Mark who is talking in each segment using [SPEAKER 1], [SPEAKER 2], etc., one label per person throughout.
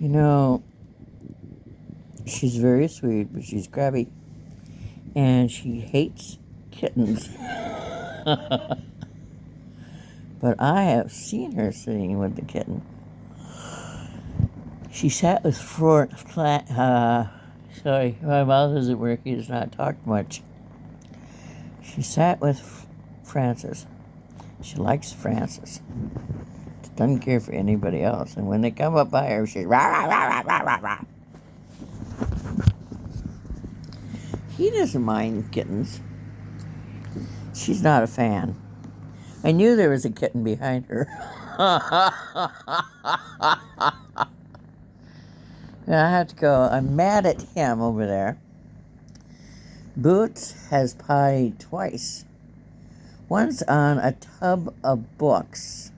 [SPEAKER 1] You know, she's very sweet, but she's crabby. And she hates kittens. But I have seen her sitting with the kitten. She sat with sorry, my mouth isn't working. It's not talked much. She sat with Francis. She likes Francis. She doesn't care for anybody else. And when they come up by her, she's rah, rah, rah, rah, rah, rah. He doesn't mind kittens. She's not a fan. I knew there was a kitten behind her. Now I have to go. I'm mad at him over there. Boots has potted twice. Once on a tub of books.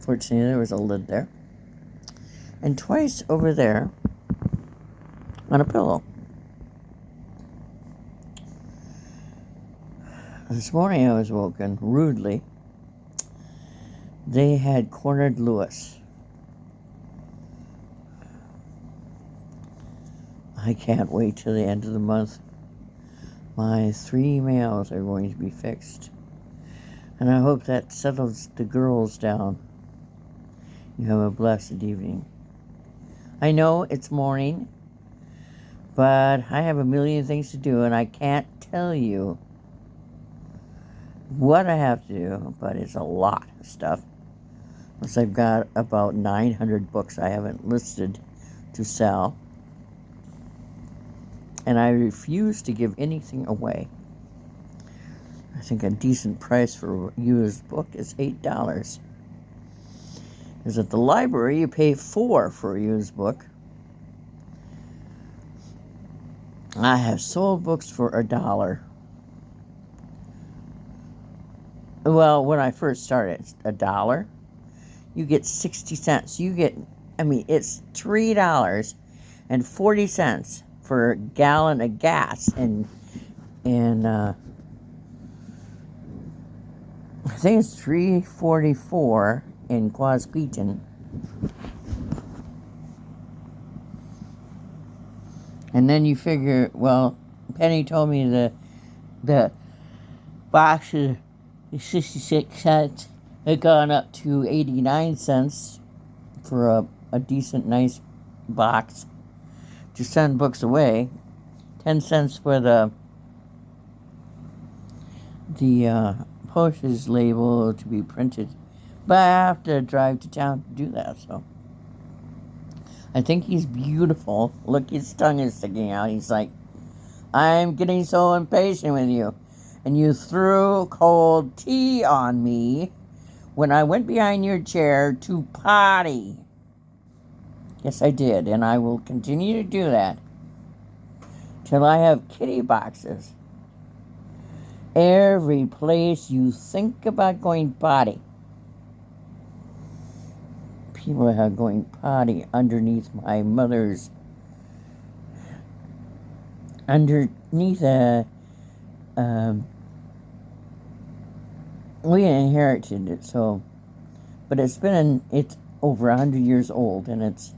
[SPEAKER 1] Fortunately, there was a lid there. And twice over there on a pillow. This morning I was woken rudely. They had cornered Lewis. I can't wait till the end of the month. My 3 males are going to be fixed. And I hope that settles the girls down. You have a blessed evening. I know it's morning, but I have a million things to do, and I can't tell you what I have to do, but it's a lot of stuff. Plus, I've got about 900 books I haven't listed to sell. And I refuse to give anything away. I think a decent price for a used book is $8. Because at the library, you pay $4 for a used book. I have sold books for $1. Well, when I first started, $1. You get 60 cents. You get, it's $3.40 for a gallon of gas in I think it's $3.44 in Quasqueton. And then you figure, well, Penny told me the box is 66 cents. It gone up to 89 cents for a decent, nice box to send books away. 10 cents for the postage label to be printed. But I have to drive to town to do that, so. I think he's beautiful. Look, his tongue is sticking out. He's like, I'm getting so impatient with you. And you threw cold tea on me when I went behind your chair to potty. Yes, I did, and I will continue to do that till I have kitty boxes. Every place you think about going potty. People are going potty underneath my mother's, underneath we inherited it, so, but it's over 100 years old, and it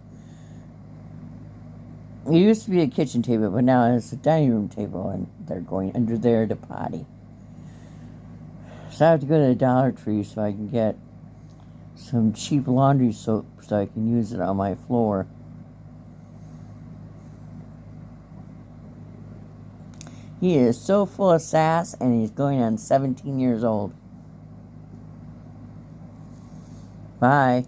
[SPEAKER 1] used to be a kitchen table, but now it's a dining room table, and they're going under there to potty. So I have to go to the Dollar Tree so I can get some cheap laundry soap so I can use it on my floor. He is so full of sass, and he's going on 17 years old. Bye.